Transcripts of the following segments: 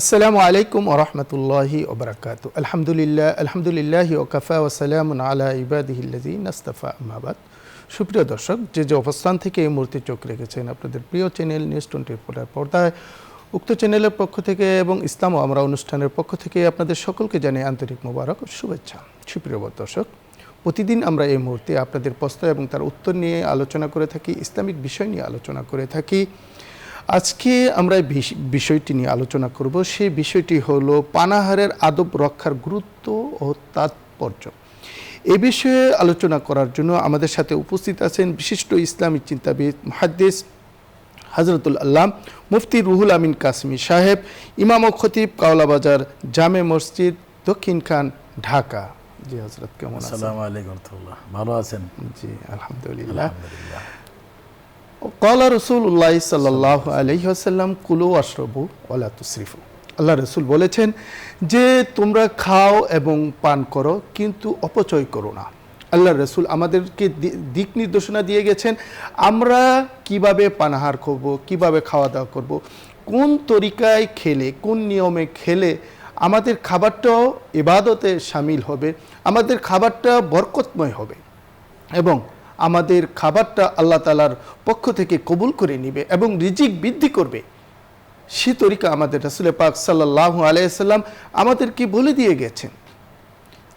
আসসালামু আলাইকুম ওয়া রাহমাতুল্লাহি ওয়া বারাকাতুহু। আলহামদুলিল্লাহি ওয়া কাফা ওয়া সালামুন আলা ইবাদিহিল্লাযিনা ইসতাফা, আম্মা বাদ। সুপ্রিয় দর্শক, যে অবস্থান থেকে এই মুহূর্তে চোখ রেখেছেন আপনাদের প্রিয় চ্যানেল নিউজ 24 পর্দায়, উক্ত চ্যানেলের পক্ষ থেকে এবং ইসলাম ও আমরা অনুষ্ঠানের পক্ষ থেকে আপনাদের সকলকে জানাই আন্তরিক মোবারক ও শুভেচ্ছা। সুপ্রিয় দর্শক, প্রতিদিন আমরা এই মুহূর্তে আপনাদের প্রশ্ন এবং তার উত্তর নিয়ে আলোচনা করে থাকি, ইসলামিক বিষয় নিয়ে আলোচনা করে থাকি। আজকে আমরা বিষয়টি নিয়ে আলোচনা করব। সেই বিষয়টি হলো পানাহারের আদব রক্ষার গুরুত্ব ও তাৎপর্য। এ বিষয়ে আলোচনা করার জন্য আমাদের সাথে উপস্থিত আছেন বিশিষ্ট ইসলামী চিন্তাবিদ মুহাদ্দিস হযরতুল আল্লামা মুফতি রুহুল আমিন কাসেমী সাহেব, ইমাম ও খতিব কাওলাবাজার জামে মসজিদ দক্ষিণখান, ঢাকা। জি হযরত, কেমন আছেন? আসসালামু আলাইকুম। ভালো আছেন? জি আলহামদুলিল্লাহ। ক্বালা রাসূলুল্লাহ সাল্লাল্লাহু আলাইহি ওয়াসাল্লাম কুলু ওয়াশরাবু ওয়ালা তুসরিফু। আল্লাহ রাসূল বলেছেন যে তোমরা খাও এবং পান করো, কিন্তু অপচয় করো না। আল্লাহ রাসূল আমাদেরকে দিক নির্দেশনা দিয়ে গেছেন আমরা কিভাবে পানাহার করব, কিভাবে খাওয়া দাওয়া করব, কোন তরিকায় খেলে, কোন নিয়মে খেলে আমাদের খাবারটাও ইবাদতে শামিল হবে, আমাদের খাবারটা বরকতময় হবে এবং আমাদের খাবারটা আল্লাহ তাআলার পক্ষ থেকে কবুল করে নেবে এবং রিজিক বৃদ্ধি করবে। সে তরিকা আমাদের রাসূল পাক সাল্লাল্লাহু আলাইহি ওয়াসাল্লাম আমাদেরকে বলে দিয়ে গেছেন।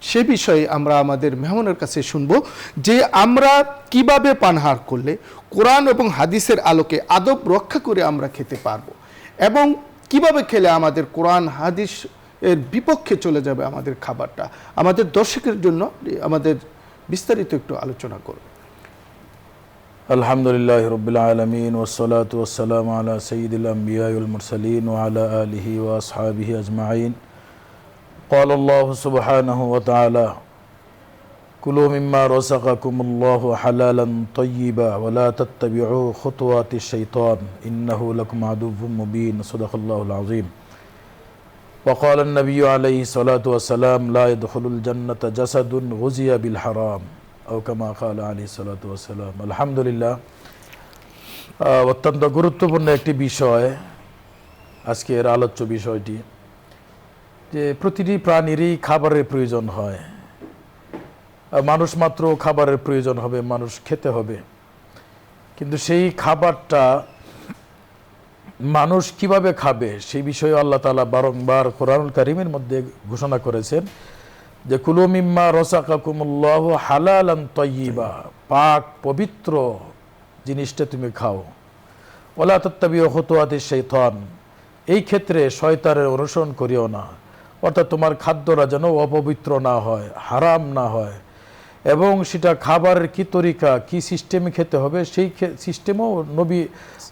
সে বিষয়ে আমরা আমাদের মেহমানের কাছে শুনব যে আমরা কিভাবে পানাহার করলে কোরআন এবং হাদিসের আলোকে আদব রক্ষা করে আমরা খেতে পারবো এবং কিভাবে খেলে আমাদের কোরআন হাদিস এর বিপক্ষে চলে যাবে আমাদের খাবারটা। আমাদের দর্শকের জন্য আমাদের বিস্তারিত একটু আলোচনা করব। আলহামদুলিল্লাহি রাব্বিল আলামিন ওয়াসসালাতু ওয়াসসালামু আলা সাইয়্যিদিল আমবিয়া ওয়াল মুরসালিন ওয়া আলা আলিহি ওয়া আসহাবিহি আজমাইন। ক্বালা আল্লাহু সুবহানাহু ওয়া তাআলা কুলু মিম্মা রাযাকাকুমুল্লাহু হালালান তাইয়্যিবা ওয়া লা তাত্তাবিউ খুতুওয়াতিশ শাইতান ইন্নাহু লাকুম আদুউম মুবিন। সাদাকাল্লাহুল আযীম। ওয়া ক্বালা আন-নাবিয়্যু আলাইহি সালাতু ওয়াসসালাম লা ইয়াদখুলুল জান্নাতা জাসাদুন গুযিয়া বিল হারাম আও কামা ক্বালা আলাইহিস সালাতু ওয়াসসালাম। আলহামদুলিল্লাহ, অত্যন্ত গুরুত্বপূর্ণ একটি বিষয় আজকের আলোচ্য বিষয়টি, যে প্রতিটি প্রাণীরই খাবারের প্রয়োজন হয়। মানুষ মাত্র খাবারের প্রয়োজন হবে, মানুষ খেতে হবে, কিন্তু সেই খাবারটা মানুষ কিভাবে খাবে সেই বিষয়ে আল্লাহ তাআলা বারংবার কোরআনুল কারীমের মধ্যে ঘোষণা করেছেন যে কুলু মিম্মা রাযাকাকুমুল্লাহু হালালান তাইয়্যিবা, পাক পবিত্র জিনিসটা তুমি খাও। ওয়ালা তাত্তাবিউ খুতুওয়াতিশ শাইতান, এই ক্ষেত্রে শয়তানের অনুসরণ করিও না, অর্থাৎ তোমার খাদ্যটা যেন অপবিত্র না হয়, হারাম না হয়, এবং সেটা খাবারের কি তরিকা, কি সিস্টেমে খেতে হবে সেই সিস্টেমও নবী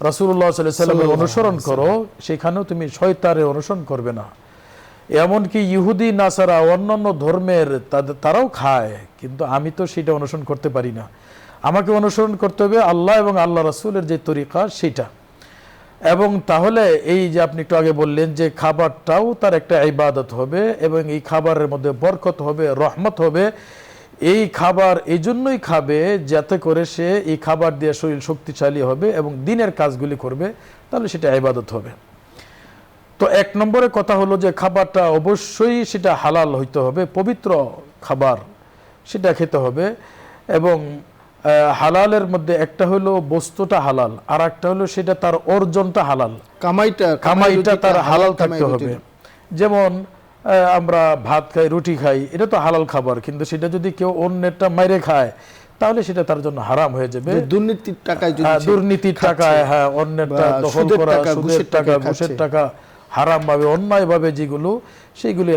রাসূলুল্লাহ সাল্লাল্লাহু আলাইহি ওয়াসাল্লামের অনুসরণ করো, সেখানেও তুমি শয়তানের অনুসরণ করবে না। এমনকি ইহুদি নাসারা অন্যান্য ধর্মের তারাও খায়, কিন্তু আমি তো সেটা অনুসরণ করতে পারি না। আমাকে অনুসরণ করতে হবে আল্লাহ এবং আল্লাহ রাসূলের যে তরিকা সেটা। এবং তাহলে এই যে আপনি একটু আগে বললেন যে খাবারটাও তার একটা ইবাদত হবে এবং এই খাবারের মধ্যে বরকত হবে, রহমত হবে। এই খাবার এই জন্যই খাবে যাতে করে সে এই খাবার দিয়ে শরীর শক্তিশালী হবে এবং দিনের কাজগুলি করবে, তাহলে সেটা ইবাদত হবে। তো এক নম্বরে কথা হলো যে খাবারটা অবশ্যই সেটা হালাল হইতে হবে, পবিত্র খাবার সেটা খেতে হবে। এবং হালালের মধ্যে একটা হলো বস্তুটা হালাল, আর একটা হলো সেটা তার অর্জনটা হালাল, কামাইটা তার হালাল থাকতে হবে। যেমন আমরা ভাত খাই, রুটি খাই, এটা তো হালাল খাবার, কিন্তু সেটা যদি কেউ অন্যেরটা মাইরে খায় তাহলে সেটা তার জন্য হারাম হয়ে যাবে। দুর্নীতির টাকায়, হ্যাঁ, অন্যেরটা দখল করা, সুদের টাকা, ঘুষের টাকা, হারাম ভাবে অন্যায় ভাবে যেগুলো, সেইগুলি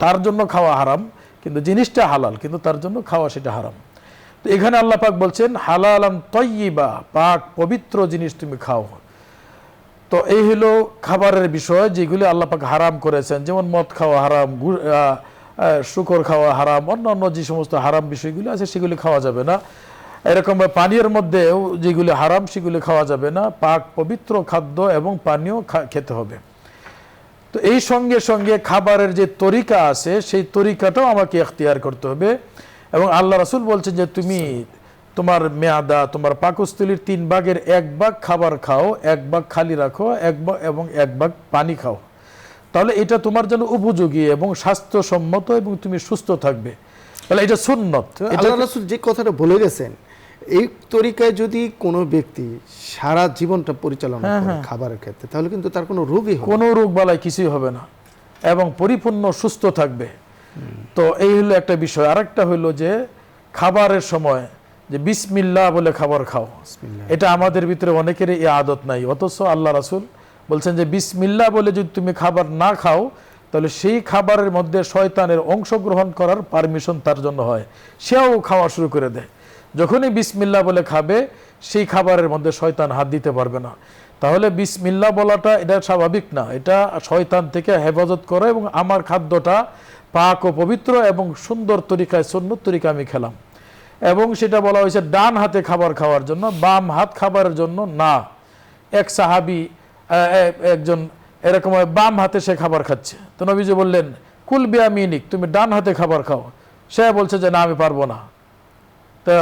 তার জন্য খাওয়া হারাম, কিন্তু জিনিসটা হালাল, কিন্তু তার জন্য খাওয়া সেটা হারাম। তো এখানে আল্লাহ পাক বলছেন হালালান তাইয়্যিবা, পাক পবিত্র জিনিস তুমি খাও। তো এই হলো খাবারের বিষয় যেগুলি আল্লাহ পাক হারাম করেছেন, যেমন মদ খাওয়া হারাম, শুকর খাওয়া হারাম, অন্যান্য যে সমস্ত হারাম বিষয়গুলি আছে সেগুলি খাওয়া যাবে না। এরকম পানীয়ের মধ্যেও যেগুলি হারাম সেগুলি খাওয়া যাবে না। পাক পবিত্র খাদ্য এবং পানীয় খেতে হবে। তো এই সঙ্গে সঙ্গে খাবারের যে তরিকা আছে সেই তরিকাটাও আমাকে এখতিয়ার করতে হবে। এবং আল্লাহ রাসূল বলছেন যে তুমি তোমার মেয়াদা, তোমার পাকস্থলীর 3 ভাগের 1 ভাগ খাবার খাও, 1 ভাগ খালি রাখো, এবং 1 ভাগ পানি খাও। তাহলে এটা তোমার জন্য উপযোগী এবং স্বাস্থ্যসম্মত এবং তুমি সুস্থ থাকবে, তাহলে এটা সুন্নত। আল্লাহ রাসূল যে কথাটা বলে গেছেন, এই তরিকায় যদি কোনো ব্যক্তি সারা জীবনটা পরিচালনা করে খাবারের ক্ষেত্রে, তাহলে কিন্তু তার কোনো রোগই হবে না। কোনো রোগ বালাই কিছুই হবে না এবং পরিপূর্ণ সুস্থ থাকবে। তো এই হলো একটা বিষয়। আরেকটা হলো যে খাবারের সময় যে বিসমিল্লাহ বলে খাবার খাও, এটা আমাদের ভিতরে অনেকের এই আদত নাই, অথচ আল্লাহ রাসূল বলছেন যে বিসমিল্লাহ বলে যদি তুমি খাবার না খাও তাহলে সেই খাবারের মধ্যে শয়তানের অংশগ্রহণ করার পারমিশন তার জন্য হয়, সেও খাওয়া শুরু করে দেয়। যখনই বিসমিল্লাহ বলে খাবে সেই খাবারের মধ্যে শয়তান হাত দিতে পারবে না। তাহলে বিসমিল্লাহ বলাটা এটা স্বাভাবিক না, এটা শয়তান থেকে হেফাজত করে এবং আমার খাদ্যটা পাক ও পবিত্র এবং সুন্দর তরিকায় সুন্নত তরিকা আমি খেলাম। এবং সেটা বলা হয়েছে ডান হাতে খাবার খাওয়ার জন্য, বাম হাত খাবারের জন্য না। এক সাহাবী একজন এরকম বাম হাতে সে খাবার খাচ্ছে, তো নবীজি বললেন কুল বিয়ামিনিক, তুমি ডান হাতে খাবার খাও। সে বলছে যে না আমি পারবো না, তো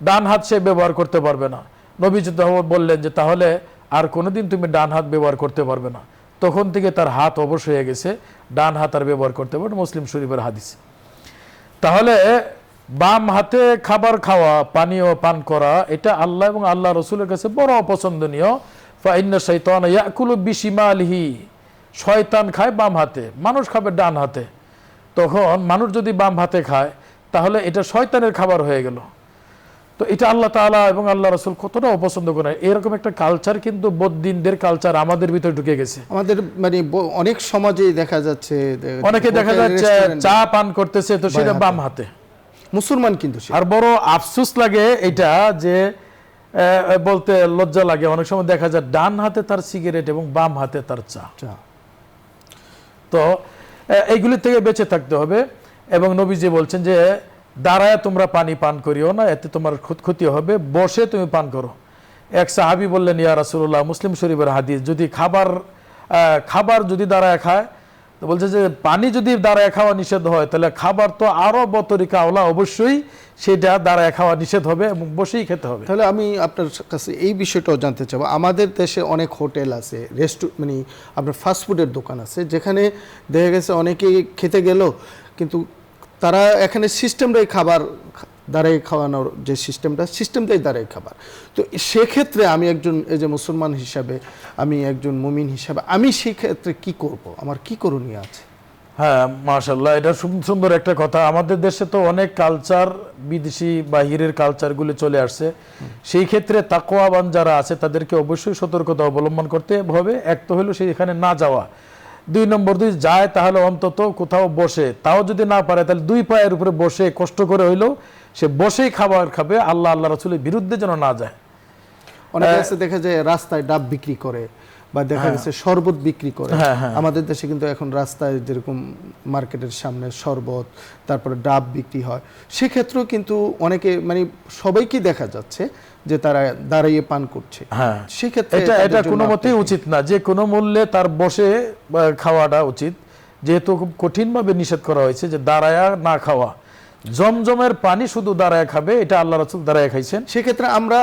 ডান হাত সে ব্যবহার করতে পারবে না। নবীজি বললেন যে তাহলে আর কোনোদিন তুমি ডান হাত ব্যবহার করতে পারবে না। তখন থেকে তার হাত অবশ হয়ে গেছে, ডান হাত আর ব্যবহার করতে পারবে, মুসলিম শরীফের হাদিস। তাহলে বাম হাতে খাবার খাওয়া, পানীয় পান করা, এটা আল্লাহ এবং আল্লাহ রসুলের কাছে বড় অপছন্দনীয়। ফাইন্না শাইতান ইয়াকুলু বিশিমালিহি, শয়তান খায় বাম হাতে, মানুষ খাবে ডান হাতে। তখন মানুষ যদি বাম হাতে খায় তাহলে এটা শয়তানের খাবার হয়ে গেল। তো এটা আল্লাহ তাআলা এবং আল্লাহ রাসূল কতটা অপছন্দ করে। এরকম একটা কালচার কিন্তু বদ্দিনদের কালচার আমাদের ভিতরে ঢুকে গেছে। আমাদের মানে অনেক সমাজেই দেখা যাচ্ছে, অনেকে দেখা যাচ্ছে চা পান করতেছে তো সেটা বাম হাতে, মুসলমান কিন্তু সে। আর বড় আফসোস লাগে এটা যে বলতে লজ্জা লাগে, অনেক সময় দেখা যায় ডান হাতে তার সিগারেট এবং বাম হাতে তার চা। তো এইগুলি থেকে বেঁচে থাকতে হবে। এবং নবীজি বলছেন যে দাঁড়ায় তোমরা পানি পান করিও না, এতে তোমার ক্ষতি হবে, বসে তুমি পান করো। এক সাহাবী বললেন ইয়া রাসূলুল্লাহ, মুসলিম শরীফের হাদিস, যদি খাবার যদি দাঁড়ায় খায়, তো বলছে যে পানি যদি দাঁড়ায় খাওয়া নিষেধ হয় তাহলে খাবার তো আরো বতরিকা আওলা, অবশ্যই সেটা দাঁড়ায় খাওয়া নিষেধ হবে এবং বসেই খেতে হবে। তাহলে আমি আপনার কাছে এই বিষয়টাও জানতে চাবো, আমাদের দেশে অনেক হোটেল আছে, মানে আপনার ফাস্টফুডের দোকান আছে, যেখানে দেখা গেছে অনেকেই খেতে গেল কিন্তু তারা এখানে সিস্টেমটাই খাবার দাঁড়াই খাওয়ানোর যে সিস্টেমটাই দাঁড়াই খাবার। তো সেক্ষেত্রে আমি একজন এই যে মুসলমান হিসাবে, আমি একজন মুমিন হিসাবে, আমি সেই ক্ষেত্রে কি করব, আমার কি করণীয় আছে? হ্যাঁ মাশাআল্লাহ, এটা সুন্দর একটা কথা। আমাদের দেশে তো অনেক কালচার, বিদেশি বাহিরের কালচারগুলো চলে আসছে। সেই ক্ষেত্রে তাকওয়াবান যারা আছে তাদেরকে অবশ্যই সতর্কতা অবলম্বন করতে হবে। এক তো হলো সেখানে না যাওয়া, 2 নম্বর যদি যায় তাহলে অন্তত কোথাও বসে, তাও যদি না পারে তাহলে 2 পায়ের উপরে বসে কষ্ট করে হইলেও সে বসেই খাবার খাবে, আল্লাহ রাসূলের বিরুদ্ধে যেন না যায়। অনেকে আছে দেখা যায় রাস্তায় ডাব বিক্রি করে বা দেখা গেছে শরবত বিক্রি করে। আমাদের দেশে কিন্তু এখন রাস্তায় যেরকম মার্কেটের সামনে শরবত, তারপরে ডাব বিক্রি হয়, সেক্ষেত্রেও কিন্তু অনেকে মানে সবাইকে দেখা যাচ্ছে যে তারা দাঁড়িয়ে পান করছে। সেক্ষেত্রে এটা কোনো মতেই উচিত না, যে কোনো মূল্যে তার বসে খাওয়াটা উচিত, যেহেতু খুব কঠিনভাবে নিষেধ করা হয়েছে যে দাঁড়ায়া না খাওয়া। জমজমের পানি শুধু দাঁড়ায় খাবে, এটা আল্লাহ রাসূল দাঁড়ায় খাইছেন। সেক্ষেত্রে আমরা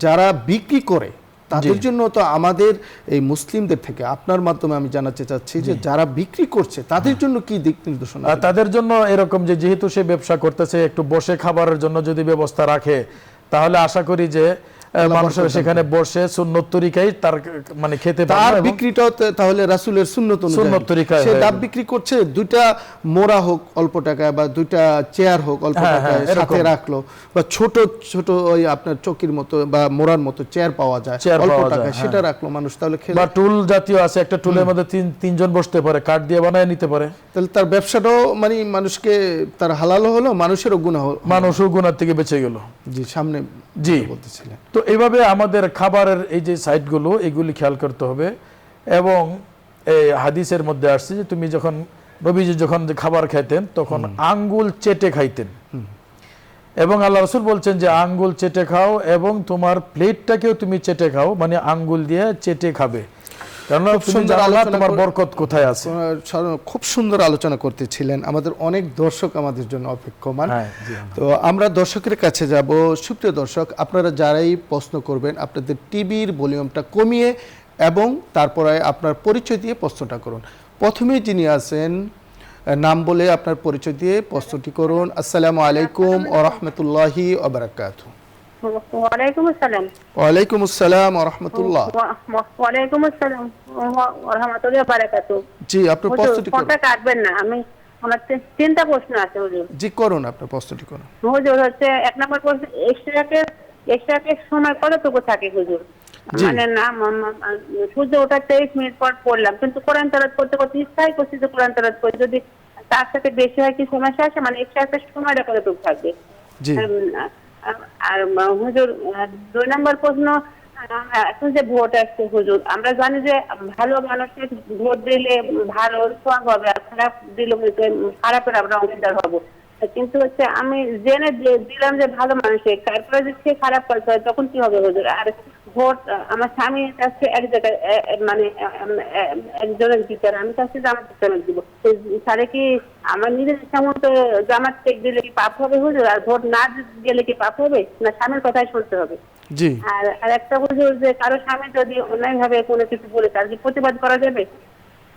যারা বিক্রি করে তাদের জন্য তো আমাদের এই মুসলিমদের থেকে আপনার মাধ্যমে আমি জানাতে চাচ্ছি যে যারা বিক্রি করছে তাদের জন্য কি দিক নির্দেশনা? তাদের জন্য এরকম যে যেহেতু সে ব্যবসা করতেছে, একটু বসে খাবারের জন্য যদি ব্যবস্থা রাখে তাহলে আশা করি যে মানুষের সেখানে বসে সুন্নত তরিকায় তার মানে খেতে পারবে। তার বিক্রিটাও তাহলে রাসূলের সুন্নত তরিকায়, সে ডাব বিক্রি করছে, 2টা মোড়া হোক অল্প টাকায় বা 2টা চেয়ার হোক অল্প টাকায় সাথে রাখলো, বা ছোট ছোট ওই আপনার চকির মতো বা মোড়ার মতো চেয়ার পাওয়া যায় অল্প টাকায়, সেটা রাখলো মানুষ, তাহলে খেলে। বা টুল জাতীয় আছে, একটা টুলের মধ্যে 3 জন বসতে পারে, কাঠ দিয়ে বানায় নিতে পারে, তাহলে তার ব্যবসাটাও মানে মানুষকে তার হালালও হলো, মানুষেরও গুনাহ হলো, মানুষও গুনাহ থেকে বেঁচে গেল। জি সামনে জি বলতেছিলেন। তো এইভাবে আমাদের খাবারের এই যে সাইটগুলো এগুলি খেয়াল করতে হবে। এবং এই হাদিসের মধ্যে আসছে যে তুমি যখন নবীজি যখন খাবার খাইতেন তখন আঙ্গুল চেটে খাইতেন, এবং আল্লাহ রাসূল বলছেন যে আঙ্গুল চেটে খাও এবং তোমার প্লেটটাকেও তুমি চেটে খাও, মানে আঙ্গুল দিয়ে চেটে খাবে, কারণ তোমার বরকত কোথায় আছে। খুব সুন্দর আলোচনা করতেছিলেন, আমাদের অনেক দর্শক আমাদের জন্য অপেক্ষমান। তো আমরা দর্শকের কাছে যাব। সুপ্রিয় দর্শক, আপনারা যারাই প্রশ্ন করবেন আপনাদের টিভির ভলিউমটা কমিয়ে এবং তারপরে আপনার পরিচয় দিয়ে প্রশ্নটা করুন। প্রথমে যিনি আছেন নাম বলে আপনার পরিচয় দিয়ে প্রশ্নটি করুন। আসসালামু আলাইকুম ওয়া রাহমাতুল্লাহি ওয়া বারাকাতুহু। ওয়ালাইকুম আসসালাম। ওয়ালাইকুম আসসালাম ওয়া রাহমাতুল্লাহ। ওয়ালাইকুম আসসালাম ওয়া রাহমাতুল্লাহি ওয়া বারাকাতুহু। জি, আপনার হুজুর, প্রশ্নটি করুন। ফোনটা কাটবেন না, আমি আমার তিনটা প্রশ্ন আছে হুজুর। জি করুন, আপনার প্রশ্নটি করুন। হুজুর হচ্ছে এক নম্বর প্রশ্ন, এক্সট্রাকের সময় কতটুকু থাকে হুজুর? জি। মানে না সূর্য ওঠার 23 মিনিট পর পড়লাম, কিন্তু কোরআন তেলাওয়াত করতে করতে ইচ্ছাই করছি যে কোরআন তেলাওয়াত করি, যদি তার সাথে বেশি হয় কি সমস্যা আছে? মানে এক্সট্রাকের সময়টা কতটুকু থাকবে? জি। আর হুজুর 2 নম্বর প্রশ্ন, এখন যে ভোট আসছে হুজুর, আমরা জানি যে ভালো মানুষের ভোট দিলে ভালো সব হবে, আর খারাপ দিলে খারাপের আমরা অংশীদার হবো। কিন্তু হচ্ছে আমি জেনে দিলাম যে ভালো মানুষের, তারপরে যদি সে খারাপ কাজ হয় তখন কি হবে হুজুর? আর ভোট আমার স্বামী কাছে এক জায়গায় মানে একজনের বিচার, আমি চাচ্ছি জামাত ইসলামে দিব, তাহলে কি আমার নিজের ইচ্ছা মতো জামাত টেক দিলে কি পাপ হবে হুজুর? আর ভোট না গেলে কি পাপ হবে, না স্বামীর কথাই শুনতে হবে? জি। আর একটা হুজুর, যে কারো স্বামী যদি অন্যায় ভাবে কোনো কিছু বলে তার কি প্রতিবাদ করা যাবে?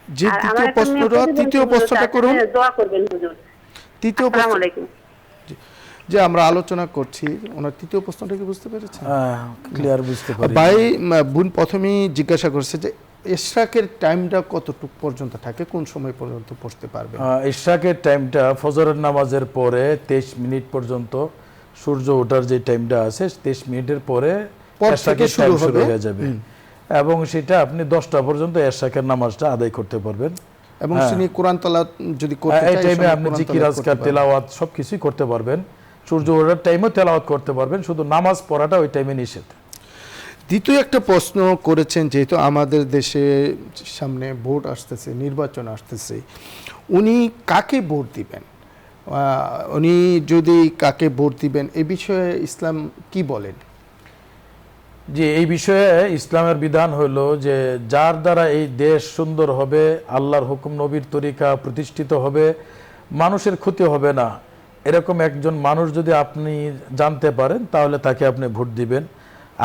জি, আর আমার তৃতীয় একটা মেয়ে প্রশ্নটা, প্রতিবন্ধী তৃতীয় হুজুর, প্রশ্নটা তার করুন। জন্য দোয়া করবেন হুজুর। তৃতীয় আসসালামু প্রশ্ন, আলাইকুম। যে আমরা আলোচনা করছি, ওনার তৃতীয় প্রশ্নটা কি বুঝতে পেরেছেন? ক্লিয়ার বুঝতে পারি। ভাই বোন প্রথমেই জিজ্ঞাসা করছে যে ইশরাকের টাইমটা কতটুকু পর্যন্ত থাকে, কোন সময় পর্যন্ত পড়তে পারবে? ইশরাকের টাইমটা ফজরের নামাজের পরে 23 মিনিট পর্যন্ত, সূর্য ওঠার যে টাইমটা আছে 23 মিনিটের পরে পর থেকে ইশরাকের শুরু টাইম হবে। হয়ে যাবে, এবং সেটা আপনি 10টা পর্যন্ত ইশরাকের নামাজটা আদায় করতে পারবেন। এবং তিনি কোরআন তেলাওয়াত যদি করতে এই চায়, টাইমে সময় আপনি কোরআন জিকির তেলাওয়াত আজকার করতে পারবেন। তেলাওয়াত সবকিছুই করতে পারবেন। সূর্য ওঠার টাইমেও তেলাওয়াত করতে পারবেন, শুধু নামাজ পড়াটা ওই টাইমে নিষেধ। দ্বিতীয় একটা প্রশ্ন করেছেন, যেহেতু আমাদের দেশে সামনে ভোট আসতেছে, নির্বাচন আসতেছে, উনি কাকে ভোট দিবেন? উনি যদি কাকে ভোট দিবেন এ বিষয়ে ইসলাম কি বলেন? যে এই বিষয়ে ইসলামের বিধান হলো যে যার দ্বারা এই দেশ সুন্দর হবে, আল্লাহর হুকুম নবীর তরিকা প্রতিষ্ঠিত হবে, মানুষের ক্ষতি হবে না, এরকম একজন মানুষ যদি আপনি জানতে পারেন তাহলে তাকে আপনি ভোট দিবেন।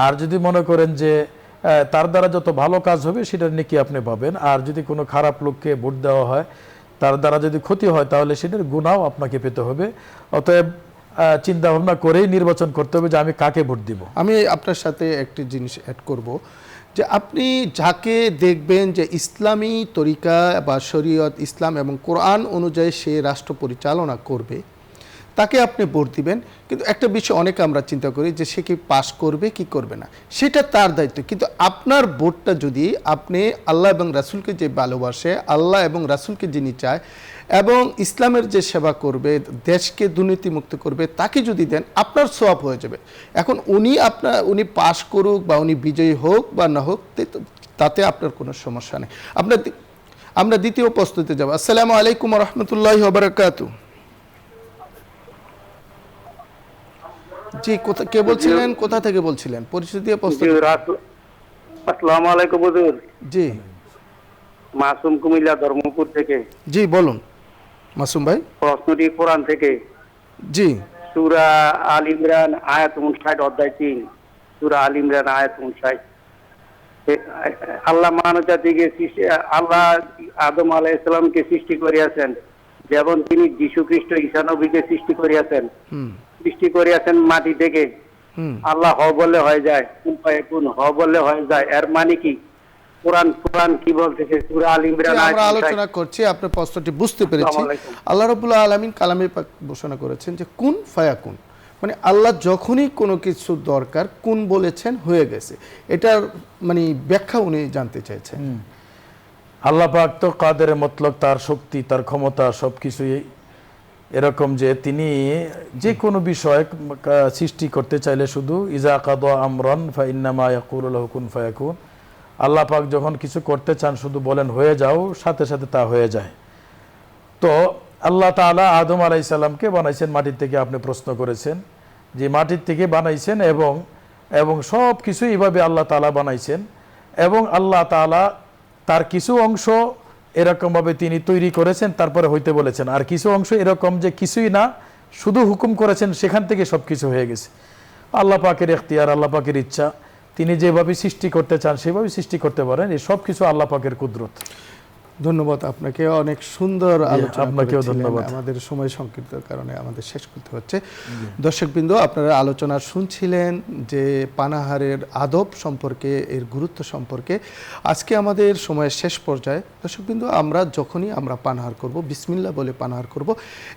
আর যদি মনে করেন যে তার দ্বারা যত ভালো কাজ হবে সেটার নেকি আপনি পাবেন, আর যদি কোনো খারাপ লোককে ভোট দেওয়া হয়, তার দ্বারা যদি ক্ষতি হয়, তাহলে সেটার গুনাহও আপনাকে পেতে হবে। অতএব চিন্তা ভাবনা করেই নির্বাচন করতে হবে যে আমি কাকে ভোট দিব। আমি আপনার সাথে একটি জিনিস অ্যাড করব, যে আপনি যাকে দেখবেন যে ইসলামী তরিকা বা শরীয়ত ইসলাম এবং কোরআন অনুযায়ী সে রাষ্ট্র পরিচালনা করবে, তাকে আপনি ভোট দিবেন। কিন্তু একটা বিষয় অনেকে আমরা চিন্তা করি যে সে কি পাস করবে কি করবে না, সেটা তার দায়িত্ব। কিন্তু আপনার ভোটটা যদি আপনি আল্লাহ এবং রাসূলকে যে ভালোবাসে, আল্লাহ এবং রাসূলকে যিনি চায় এবং ইসলামের যে সেবা করবে, দেশকে দুর্নীতিমুক্ত করবে, তাকে যদি দেন, আপনার সওয়াব হয়ে যাবে। এখন উনি পাস করুক বা উনি বিজয়ী হোক বা না হোক, তাতে আপনার কোনো সমস্যা নেই। আমরা দ্বিতীয় প্রস্তুতিতে যাব। আসসালামু আলাইকুম ওয়া রাহমাতুল্লাহি ওয়া বারাকাতুহু। জি, কে বলছিলেন, কোথা থেকে বলছিলেন? পরিচয় দিয়ে প্রস্তুত। আসসালামু আলাইকুম হুজুর। জি। মাসুম কুমিল্লা ধর্মপুর থেকে। জি বলুন মাসুম ভাই। প্রশ্নটি কোরআন থেকে। জি। সূরা আল ইমরান আয়াত 59 অধ্যায় 3। সূরা আল ইমরান আয়াত 59। আল্লাহ মানবজাতিকে আল্লাহ আদম আলাইহিস সালামকে সৃষ্টি করিয়াছেন, যেমন তিনি যীশু খ্রিস্ট ঈসা নবীকে সৃষ্টি করিয়াছেন মাটি থেকে। আল্লাহ হ বললে হয়ে যায়, কুন ফায়াকুন, হ বললে হয়ে যায়। এর মানে কি? কোরআন কি বলতেছে? সূরা আল ইমরান আয়াত আমরা আলোচনা করছি, আপনার প্রশ্নটি বুঝতে পেরেছি। আল্লাহ রাব্বুল আলামিন কালামে পাক ঘোষণা করেছেন যে কুন ফায়াকুন, মানে আল্লাহ যখনই কোনো কিছু দরকার কুন বলেছেন, হয়ে গেছে। এটার মানে ব্যাখ্যা উনি জানতে চাইছেন। আল্লাহ পাক তো কাদের মতলব, তার শক্তি, তার ক্ষমতা সবকিছুই এরকম যে তিনি যে কোনো বিষয় সৃষ্টি করতে চাইলে শুধু ইজা কাদা আমরান ফাইন্নামা ইয়াকুলু লাহু কুন ফায়াকুন, আল্লাহ পাক যখন কিছু করতে চান শুধু বলেন হয়ে যাও, সাথে সাথে তা হয়ে যায়। তো আল্লাহ তাআলা আদম আলাইহিস সালামকে বানাইছেন মাটির থেকে, আপনি প্রশ্ন করেছেন যে মাটির থেকে বানাইছেন, এবং সব কিছু এইভাবে আল্লাহ তাআলা বানাইছেন, এবং আল্লাহ তাআলা তার কিছু অংশ এরকমভাবে তিনি তৈরি করেছেন, তারপরে হইতে বলেছেন, আর কিছু অংশ এরকম যে কিছুই না, শুধু হুকুম করেছেন, সেখান থেকে সব কিছু হয়ে গেছে। আল্লাহ পাকের এখতিয়ার, আল্লাহ পাকের ইচ্ছা, তিনি যেভাবে সৃষ্টি করতে চান সেভাবে সৃষ্টি করতে পারেন। এই সব কিছু আল্লাহ পাকের কুদরত। ধন্যবাদ আপনাকে, অনেক সুন্দর আলোচনা আপনাকেও করেছিলেন। ধন্যবাদ। আমাদের সময় সংক্ষিপ্তের কারণে আমাদের শেষ করতে হচ্ছে। দর্শকবৃন্দ, আপনারা আলোচনা শুনছিলেন যে পানাহারের আদব সম্পর্কে, এর গুরুত্ব সম্পর্কে। আজকে আমাদের সময়ের শেষ পর্যায়ে। দর্শকবৃন্দ, আমরা যখনই আমরা পানাহার করব, বিসমিল্লাহ বলে পানাহার করব।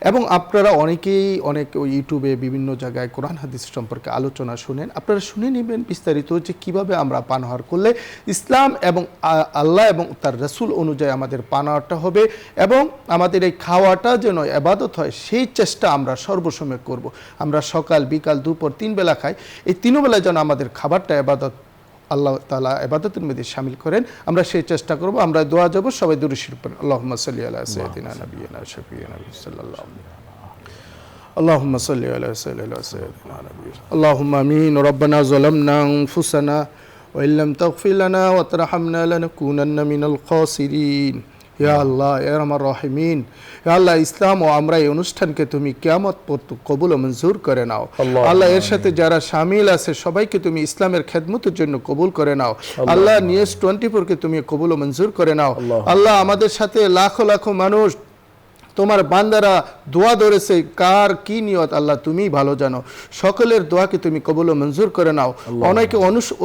এবং আপনারা অনেকেই অনেক ইউটিউবে বিভিন্ন জায়গায় কোরআন হাদিস সম্পর্কে আলোচনা শুনেন, আপনারা শুনে নেবেন বিস্তারিত যে কিভাবে আমরা পানাহার করলে ইসলাম এবং আল্লাহ এবং তার রাসূল অনুযায়ী আমাদের পানাহারটা হবে এবং আমাদের এই খাওয়াটা যেন ইবাদত হয়, সেই চেষ্টা আমরা সর্বসময় করব। আমরা সকাল বিকাল দুপুর 3 বেলা খাই, এই 3 বেলা যেন আমাদের খাবারটা ইবাদত, আল্লাহ তাআলা ইবাদতের মধ্যে শামিল করেন, আমরা সেই চেষ্টা করব। আমরা দোয়া যাব, সবাই দুরূদ শরীফ পড়েন। আল্লাহুম্মা সাল্লি আলা সাইয়্যিদিনা নাবিয়িনা শাফিয়িনা সাল্লাল্লাহু আলাইহি ওয়া সাল্লাম। আল্লাহুম্মা সাল্লি আলা সাইয়্যিদিনা নাবিয়িনা। আল্লাহুম্মা আমিন। রব্বানা যালামনা আনফুসানা ওয়া ইল্লাম তাগফির লানা ওয়া তারহামনা লানাকুনান্না মিনাল খাসিরিন। ইয়া আল্লাহ, ইয়া রহমান রহিমিন, ইয়া আল্লাহ, ইসলাম ও আমরা এই অনুষ্ঠানকে তুমি কিয়ামত পর্যন্ত কবুল ও মঞ্জুর করে নাও। আল্লাহ, এর সাথে যারা শামিল আছে সবাইকে তুমি ইসলামের খেদমতের জন্য কবুল করে নাও। আল্লাহ, নিউজ 24 কে তুমি কবুল ও মঞ্জুর করে নাও। আল্লাহ, আমাদের সাথে লাখো লাখো মানুষ তোমার বান্দারা দোয়া ধরেছে, কার কি নিয়ত আল্লাহ তুমি ভালো জানো। সকলের দোয়াকে তুমি কবুল ও মঞ্জুর করে নাও। অনেকে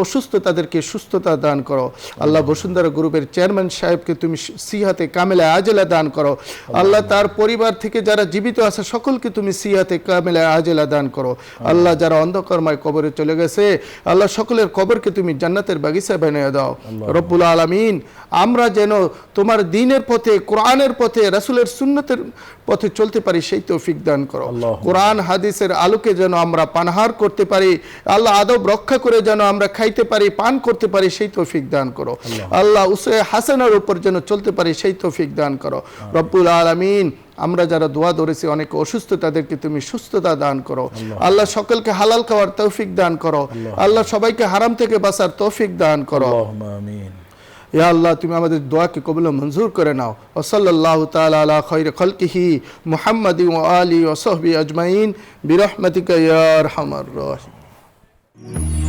অসুস্থ, তাদেরকে সুস্থতা দান করো। আল্লাহ, বসুন্ধরা গ্রুপের চেয়ারম্যান সাহেবকে তুমি সিহাতে কামেলা আজেলা দান করো। আল্লাহ, তার পরিবার থেকে যারা জীবিত আছে সকলকে তুমি সিহাতে কামেলা আজেলা দান করো। আল্লাহ, যারা অন্ধকারময় কবরে চলে গেছে, আল্লাহ সকলের কবরকে তুমি জান্নাতের বাগিচা বানিয়ে দাও। রব্বুল আলামিন, আমরা যেন তোমার দ্বীনের পথে, কোরআনের পথে, রাসূলের সুন্নতের পথে চলতে পারি, সেই তৌফিক দান করো। কোরআন হাদিসের আলোকে যেন আমরা পানাহার করতে পারি, আল্লাহ আদব রক্ষা করে যেন আমরা খাইতে পারি, পান করতে পারি, সেই তৌফিক দান করো। আল্লাহ, উসওয়ে হাসানার উপর যেন চলতে পারি, সেই তৌফিক দান করো। রব্বুল আলামিন, আমরা যারা দোয়া ধরেছি, অনেক অসুস্থ, তাদেরকে তুমি সুস্থতা দান করো। আল্লাহ, সকলকে হালাল খাওয়ার তৌফিক দান করো। আল্লাহ, সবাইকে হারাম থেকে বাঁচার তৌফিক দান করো। আমিন। ইয়া আল্লাহ, তুমি আমাদের দোয়াকে কবুল ও মঞ্জুর করে নাও। ওয়া সাল্লাল্লাহু তাআলা আলা খায়রি খালকিহি মুহাম্মাদিন ওয়া আলিহি ওয়া সাহবিহি আজমাইন বিরহমাতিকা ইয়া আরহামার রাহিমিন।